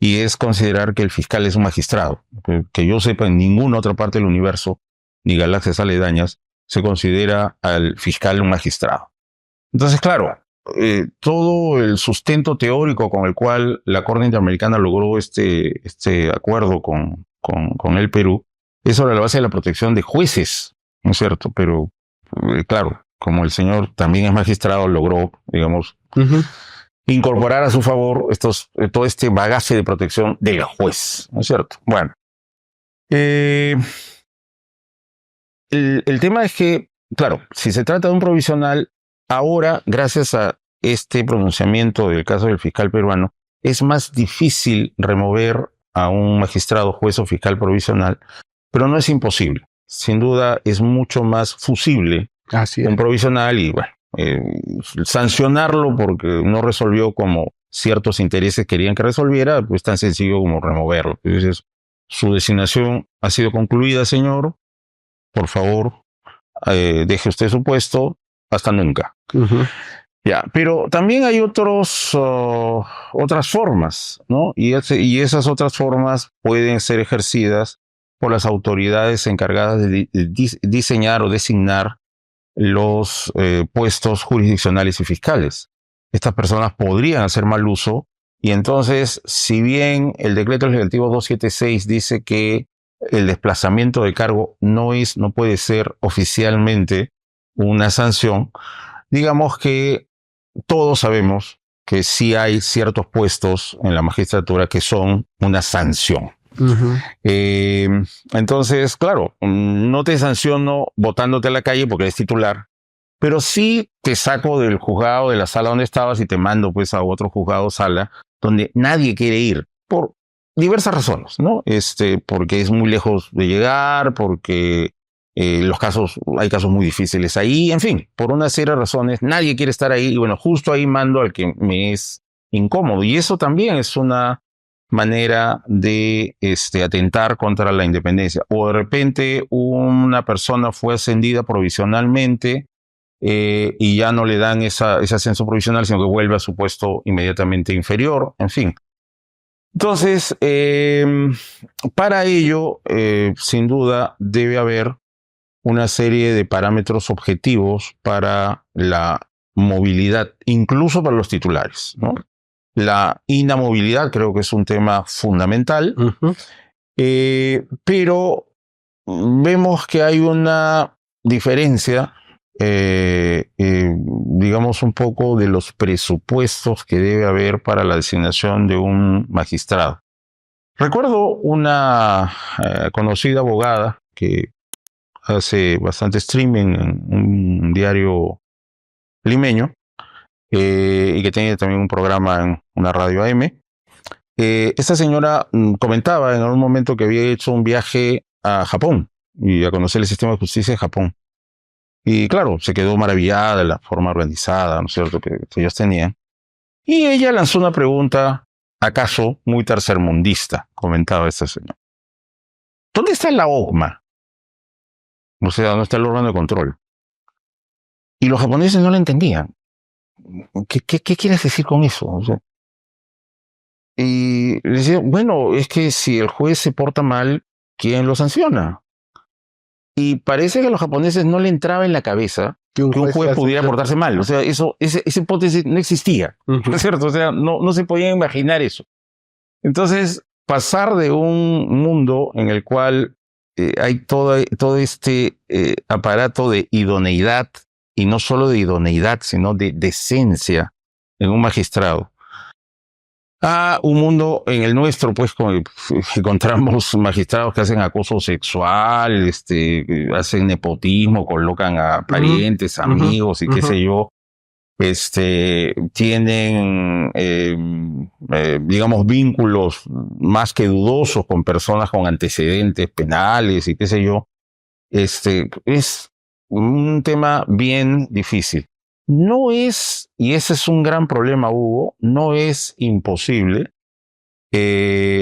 Y es considerar que el fiscal es un magistrado. Que yo sepa, en ninguna otra parte del universo, ni galaxias aledañas, se considera al fiscal un magistrado. Entonces, claro, todo el sustento teórico con el cual la Corte Interamericana logró este acuerdo con el Perú es sobre la base de la protección de jueces, ¿no es cierto? Pero, claro, como el señor también es magistrado, logró, digamos, incorporar a su favor todo este bagaje de protección del juez, ¿no es cierto? Bueno, el tema es que, claro, si se trata de un provisional, ahora, gracias a este pronunciamiento del caso del fiscal peruano, es más difícil remover a un magistrado, juez o fiscal provisional, pero no es imposible. Sin duda es mucho más fusible un provisional y, bueno, sancionarlo porque no resolvió como ciertos intereses querían que resolviera, pues tan sencillo como removerlo. Entonces, su designación ha sido concluida, señor. Por favor, deje usted su puesto hasta nunca. Ya, pero también hay otras formas, ¿no? Y esas otras formas pueden ser ejercidas por las autoridades encargadas de diseñar o designar los puestos jurisdiccionales y fiscales. Estas personas podrían hacer mal uso y entonces, si bien el decreto legislativo 276 dice que el desplazamiento de cargo no puede ser oficialmente una sanción, digamos que todos sabemos que sí hay ciertos puestos en la magistratura que son una sanción. Entonces, claro, no te sanciono botándote a la calle porque eres titular, pero sí te saco del juzgado, de la sala donde estabas y te mando pues a otro juzgado o sala donde nadie quiere ir por diversas razones, ¿no? Porque es muy lejos de llegar, porque hay casos muy difíciles ahí, en fin, por una serie de razones, nadie quiere estar ahí y bueno, justo ahí mando al que me es incómodo y eso también es una manera de atentar contra la independencia. O de repente una persona fue ascendida provisionalmente y ya no le dan ese ascenso provisional, sino que vuelve a su puesto inmediatamente inferior, en fin. Entonces, para ello, sin duda, debe haber una serie de parámetros objetivos para la movilidad, incluso para los titulares, ¿no? La inamovilidad creo que es un tema fundamental, pero vemos que hay una diferencia, digamos, un poco de los presupuestos que debe haber para la designación de un magistrado. Recuerdo una conocida abogada que hace bastante streaming en un diario limeño, y que tiene también un programa en una radio AM. Esta señora comentaba en algún momento que había hecho un viaje a Japón y a conocer el sistema de justicia de Japón. Y claro, se quedó maravillada de la forma organizada, ¿no es cierto?, que ellos tenían. Y ella lanzó una pregunta, acaso muy tercermundista, comentaba esta señora. ¿Dónde está la OGMA? O sea, ¿dónde está el órgano de control? Y los japoneses no la entendían. ¿Qué quieres decir con eso? O sea, y decía, bueno, es que si el juez se porta mal, ¿quién lo sanciona? Y parece que a los japoneses no le entraba en la cabeza que un juez pudiera portarse mal. O sea, esa hipótesis no existía, ¿no es cierto? O sea, no se podía imaginar eso. Entonces, pasar de un mundo en el cual hay todo este aparato de idoneidad, y no solo de idoneidad, sino de decencia en un magistrado. Un mundo en el nuestro, pues, encontramos magistrados que hacen acoso sexual, hacen nepotismo, colocan a parientes, amigos y qué sé yo. Tienen, digamos, vínculos más que dudosos con personas con antecedentes penales y qué sé yo. Es un tema bien difícil. No es, y ese es un gran problema, Hugo, no es imposible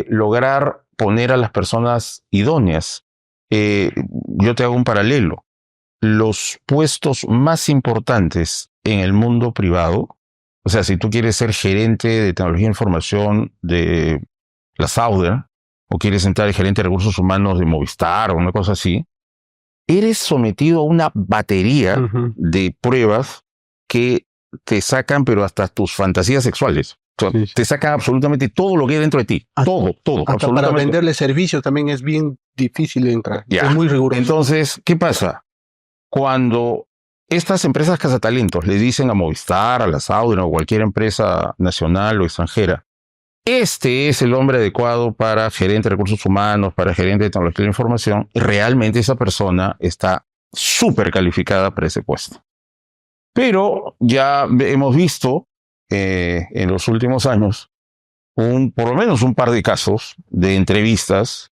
lograr poner a las personas idóneas. Yo te hago un paralelo. Los puestos más importantes en el mundo privado, o sea, si tú quieres ser gerente de tecnología de información de la Sauder, o quieres entrar de gerente de recursos humanos de Movistar o una cosa así, eres sometido a una batería de pruebas que te sacan, pero hasta tus fantasías sexuales. O sea, te sacan absolutamente todo lo que hay dentro de ti. Todo. Hasta para venderle servicios también es bien difícil de entrar. Es muy riguroso. Entonces, ¿qué pasa? Cuando estas empresas cazatalentos le dicen a Movistar, a la Sauder o cualquier empresa nacional o extranjera, este es el hombre adecuado para gerente de recursos humanos, para gerente de tecnología de información, realmente esa persona está súper calificada para ese puesto. Pero ya hemos visto en los últimos años por lo menos un par de casos de entrevistas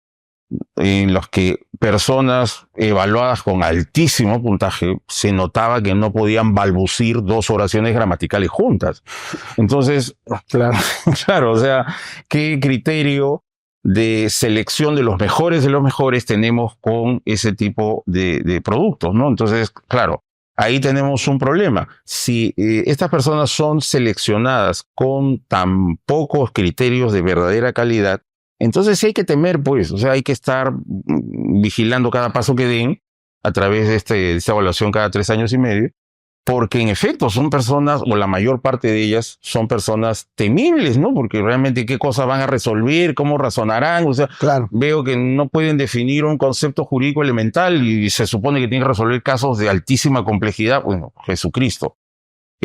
en los que personas evaluadas con altísimo puntaje se notaba que no podían balbucir 2 oraciones gramaticales juntas. Entonces, claro, o sea, ¿qué criterio de selección de los mejores tenemos con ese tipo de productos, ¿no? Entonces, claro, ahí tenemos un problema. Si estas personas son seleccionadas con tan pocos criterios de verdadera calidad, entonces sí hay que temer, pues, o sea, hay que estar vigilando cada paso que den a través de esta evaluación cada 3 años y medio, porque en efecto son personas, o la mayor parte de ellas son personas temibles, ¿no? Porque realmente qué cosas van a resolver, cómo razonarán, o sea, veo que no pueden definir un concepto jurídico elemental y se supone que tienen que resolver casos de altísima complejidad, bueno, Jesucristo.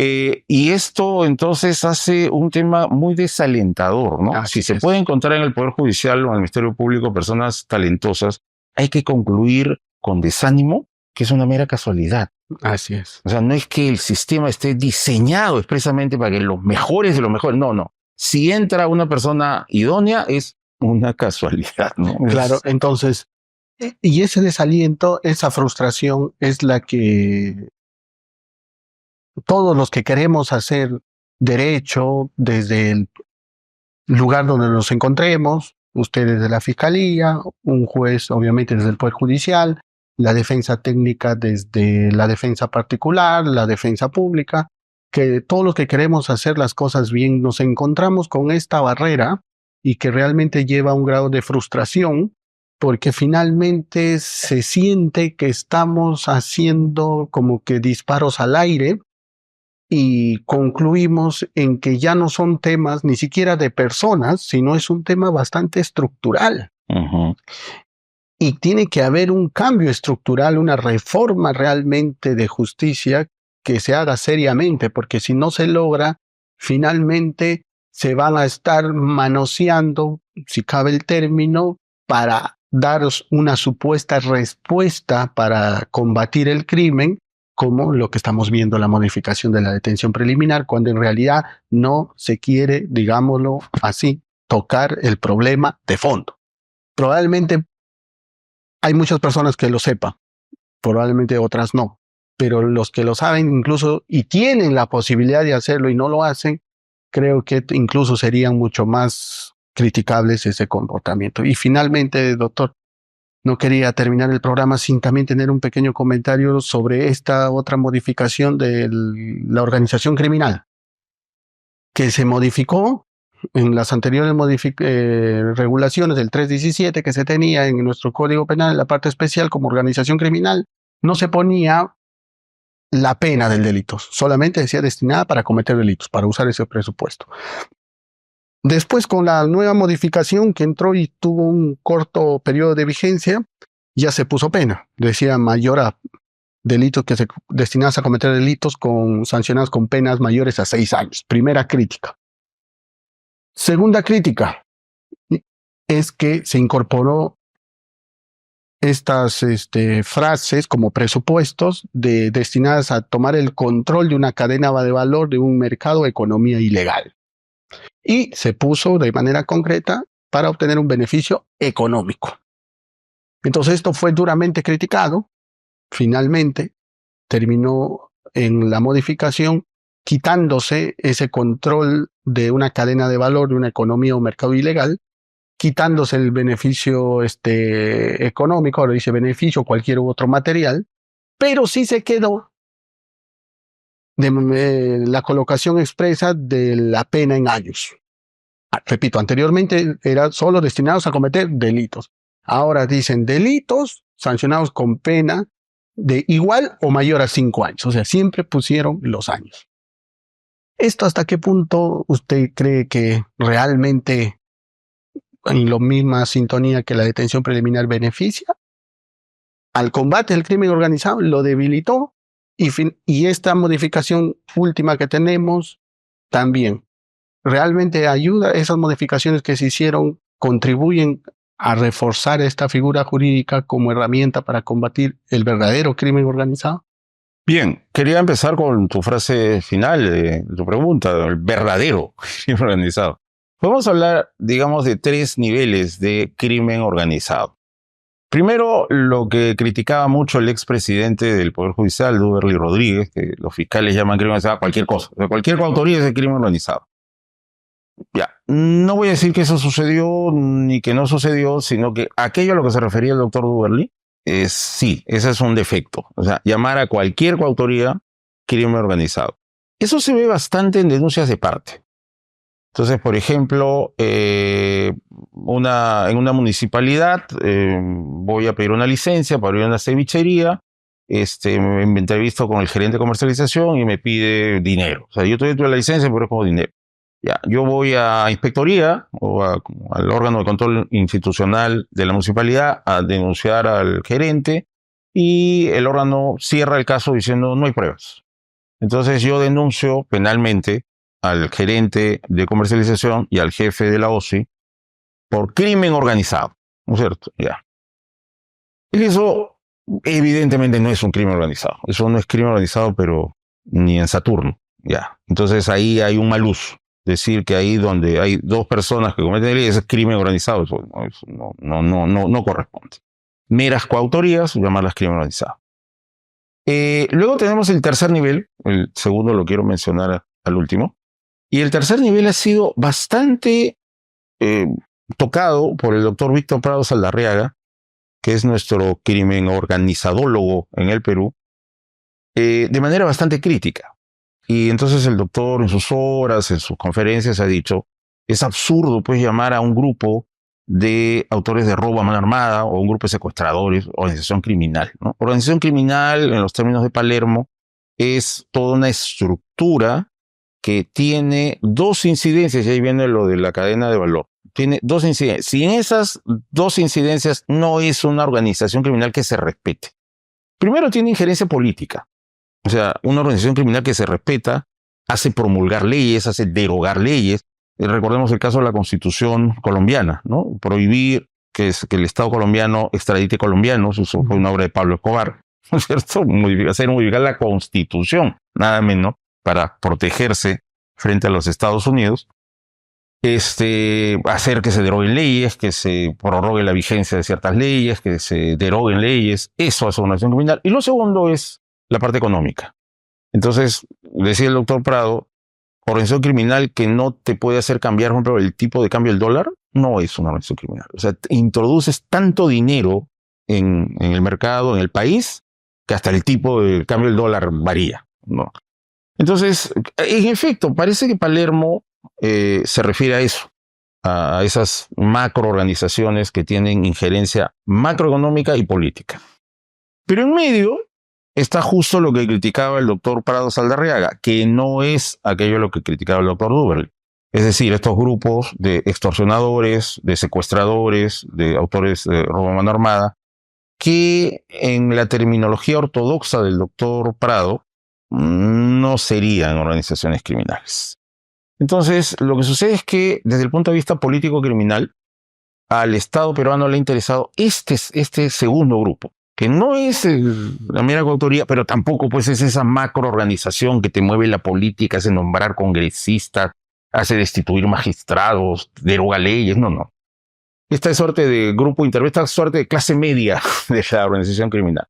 Y esto entonces hace un tema muy desalentador, ¿no? Si se puede encontrar en el Poder Judicial o en el Ministerio Público personas talentosas, hay que concluir con desánimo que es una mera casualidad. Así es. O sea, no es que el sistema esté diseñado expresamente para que los mejores de los mejores, no. Si entra una persona idónea es una casualidad, ¿no? Claro, entonces, y ese desaliento, esa frustración es la que todos los que queremos hacer derecho desde el lugar donde nos encontremos, ustedes de la Fiscalía, un juez obviamente desde el Poder Judicial, la defensa técnica desde la defensa particular, la defensa pública, que todos los que queremos hacer las cosas bien nos encontramos con esta barrera y que realmente lleva a un grado de frustración porque finalmente se siente que estamos haciendo como que disparos al aire y concluimos en que ya no son temas ni siquiera de personas, sino es un tema bastante estructural. Y tiene que haber un cambio estructural, una reforma realmente de justicia que se haga seriamente, porque si no se logra, finalmente se van a estar manoseando, si cabe el término, para daros una supuesta respuesta para combatir el crimen, como lo que estamos viendo, la modificación de la detención preliminar, cuando en realidad no se quiere, digámoslo así, tocar el problema de fondo. Probablemente hay muchas personas que lo sepan, probablemente otras no, pero los que lo saben incluso y tienen la posibilidad de hacerlo y no lo hacen, creo que incluso serían mucho más criticables ese comportamiento. Y finalmente, doctor, no quería terminar el programa sin también tener un pequeño comentario sobre esta otra modificación de la organización criminal, que se modificó en las anteriores regulaciones del 317 que se tenía en nuestro Código Penal, en la parte especial como organización criminal, no se ponía la pena del delito, solamente decía destinada para cometer delitos, para usar ese presupuesto. Después, con la nueva modificación que entró y tuvo un corto periodo de vigencia, ya se puso pena. Decía mayor a delitos que se destinados a cometer delitos sancionados con penas mayores a 6 años. Primera crítica. Segunda crítica es que se incorporó estas frases como presupuestos destinadas a tomar el control de una cadena de valor de un mercado de economía ilegal. Y se puso de manera concreta para obtener un beneficio económico. Entonces esto fue duramente criticado. Finalmente terminó en la modificación quitándose ese control de una cadena de valor de una economía o mercado ilegal, quitándose el beneficio económico, ahora dice beneficio, cualquier otro material, pero sí se quedó la colocación expresa de la pena en años. Repito, anteriormente era solo destinados a cometer delitos. Ahora dicen delitos sancionados con pena de igual o mayor a 5 años. O sea, siempre pusieron los años. ¿Esto hasta qué punto usted cree que realmente en la misma sintonía que la detención preliminar beneficia al combate del crimen organizado, lo debilitó y esta modificación última que tenemos también realmente ayuda? Esas modificaciones que se hicieron contribuyen a reforzar esta figura jurídica como herramienta para combatir el verdadero crimen organizado. Bien, quería empezar con tu frase final de tu pregunta, el verdadero crimen organizado. Podemos hablar, digamos, de 3 niveles de crimen organizado. Primero, lo que criticaba mucho el expresidente del Poder Judicial, Duberly Rodríguez, que los fiscales llaman crimen organizado cualquier cosa. O sea, cualquier coautoría es de crimen organizado. Ya, no voy a decir que eso sucedió ni que no sucedió, sino que aquello a lo que se refería el doctor Duberly, sí, ese es un defecto. O sea, llamar a cualquier coautoría crimen organizado. Eso se ve bastante en denuncias de parte. Entonces, por ejemplo, en una municipalidad voy a pedir una licencia para abrir una cevichería, me entrevisto con el gerente de comercialización y me pide dinero. O sea, yo te doy la licencia, pero es como dinero. Ya, yo voy a inspectoría o al órgano de control institucional de la municipalidad a denunciar al gerente y el órgano cierra el caso diciendo no hay pruebas. Entonces yo denuncio penalmente al gerente de comercialización y al jefe de la OSI por crimen organizado, ¿no es cierto? Ya. Y eso evidentemente no es un crimen organizado. Eso no es crimen organizado, pero ni en Saturno. Ya. Entonces ahí hay un mal uso. Decir que ahí donde hay 2 personas que cometen delitos es crimen organizado, eso no corresponde. Meras coautorías, llamarlas crimen organizado. Luego tenemos el tercer nivel, el segundo lo quiero mencionar al último, y el tercer nivel ha sido bastante tocado por el doctor Víctor Prado Saldarriaga, que es nuestro crimen organizadólogo en el Perú, de manera bastante crítica. Y entonces el doctor en sus horas, en sus conferencias ha dicho, es absurdo pues llamar a un grupo de autores de robo a mano armada o un grupo de secuestradores, organización criminal, ¿no? Organización criminal, en los términos de Palermo, es toda una estructura que tiene 2 incidencias, y ahí viene lo de la cadena de valor. Tiene 2 incidencias. Si en esas 2 incidencias no es una organización criminal que se respete. Primero, tiene injerencia política. O sea, una organización criminal que se respeta hace promulgar leyes, hace derogar leyes. Recordemos el caso de la Constitución colombiana, ¿no? Prohibir que el Estado colombiano extradite colombianos, eso fue una obra de Pablo Escobar, ¿no es cierto? Modificar la Constitución, nada menos, para protegerse frente a los Estados Unidos. Hacer que se deroguen leyes, que se prorrogue la vigencia de ciertas leyes, que se deroguen leyes, eso es una organización criminal. Y lo segundo es la parte económica. Entonces, decía el doctor Prado, organización criminal que no te puede hacer cambiar, por ejemplo, el tipo de cambio del dólar, no es una organización criminal. O sea, introduces tanto dinero en el mercado, en el país, que hasta el tipo de cambio del dólar varía, ¿no? Entonces, en efecto, parece que Palermo se refiere a eso, a esas macroorganizaciones que tienen injerencia macroeconómica y política. Pero en medio está justo lo que criticaba el doctor Prado Saldarriaga, que no es aquello lo que criticaba el doctor Duberly. Es decir, estos grupos de extorsionadores, de secuestradores, de autores de robo a mano armada, que en la terminología ortodoxa del doctor Prado no serían organizaciones criminales. Entonces, lo que sucede es que desde el punto de vista político-criminal, al Estado peruano le ha interesado este segundo grupo, que no es la mera coautoría, pero tampoco pues es esa macroorganización que te mueve la política, hace nombrar congresistas, hace destituir magistrados, deroga leyes, no. Esta suerte de grupo intermedio, esta suerte de clase media de la organización criminal.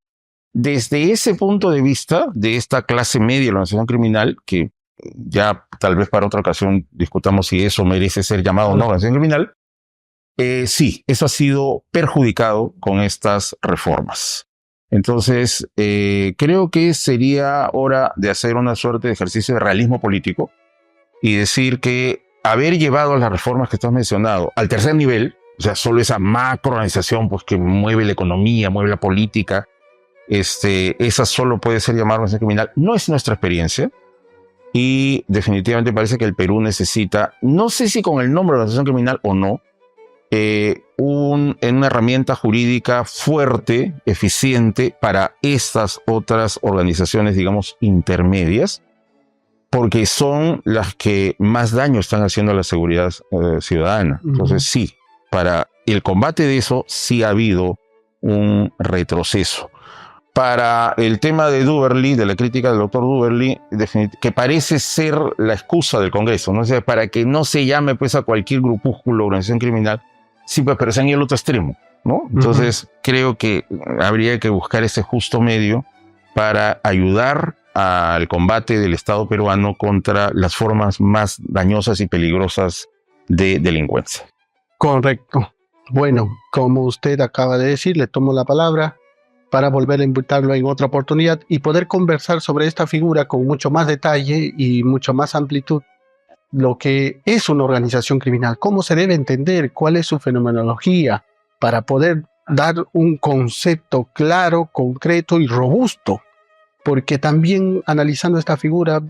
Desde ese punto de vista, de esta clase media de la organización criminal, que ya tal vez para otra ocasión discutamos si eso merece ser llamado o no organización criminal, sí, eso ha sido perjudicado con estas reformas. Entonces, creo que sería hora de hacer una suerte de ejercicio de realismo político y decir que haber llevado las reformas que tú has mencionado al tercer nivel, o sea, solo esa macroorganización pues, que mueve la economía, mueve la política, esa solo puede ser llamada organización criminal, no es nuestra experiencia. Y definitivamente parece que el Perú necesita, no sé si con el nombre de organización criminal o no, una herramienta jurídica fuerte, eficiente para estas otras organizaciones, digamos, intermedias, porque son las que más daño están haciendo a la seguridad ciudadana. Entonces, sí, para el combate de eso sí ha habido un retroceso. Para el tema de Duberly, de la crítica del doctor Duberly, que parece ser la excusa del Congreso, ¿no? O sea, para que no se llame pues, a cualquier grupúsculo o organización criminal, sí, pues, pero es en el otro extremo, ¿no? Entonces, creo que habría que buscar ese justo medio para ayudar al combate del Estado peruano contra las formas más dañosas y peligrosas de delincuencia. Correcto. Bueno, como usted acaba de decir, le tomo la palabra para volver a invitarlo en otra oportunidad y poder conversar sobre esta figura con mucho más detalle y mucho más amplitud. Lo que es una organización criminal, cómo se debe entender, cuál es su fenomenología, para poder dar un concepto claro, concreto y robusto. Porque también analizando esta figura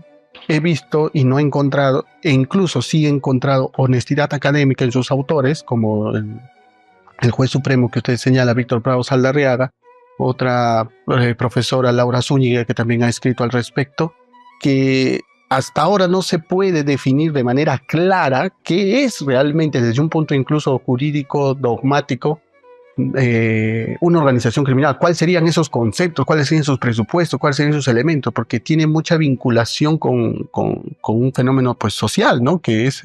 he visto y no he encontrado, e incluso sí he encontrado honestidad académica en sus autores, como el juez supremo que usted señala, Víctor Prado Saldarriaga, otra profesora, Laura Zúñiga, que también ha escrito al respecto, que hasta ahora no se puede definir de manera clara qué es realmente, desde un punto incluso jurídico, dogmático, una organización criminal. ¿Cuáles serían esos conceptos? ¿Cuáles serían sus presupuestos? ¿Cuáles serían sus elementos? Porque tiene mucha vinculación con un fenómeno pues, social, ¿no? Que es,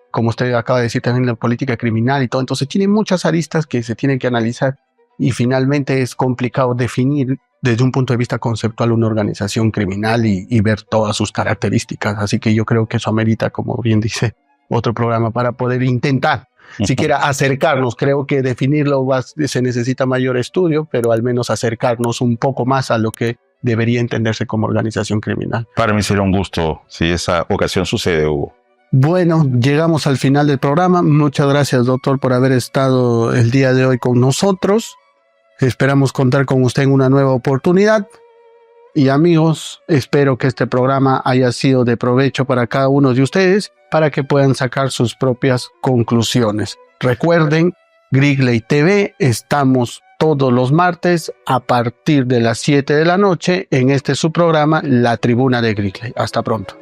como usted acaba de decir, también la política criminal y todo. Entonces tiene muchas aristas que se tienen que analizar y finalmente es complicado definir desde un punto de vista conceptual una organización criminal y ver todas sus características. Así que yo creo que eso amerita, como bien dice, otro programa para poder intentar siquiera acercarnos. Creo que definirlo se necesita mayor estudio, pero al menos acercarnos un poco más a lo que debería entenderse como organización criminal. Para mí será un gusto si esa ocasión sucede, Hugo. Bueno, llegamos al final del programa. Muchas gracias, doctor, por haber estado el día de hoy con nosotros. Esperamos contar con usted en una nueva oportunidad. Y amigos, espero que este programa haya sido de provecho para cada uno de ustedes para que puedan sacar sus propias conclusiones. Recuerden, Grigley TV, estamos todos los martes a partir de las 7 de la noche en este su programa, La Tribuna de Grigley. Hasta pronto.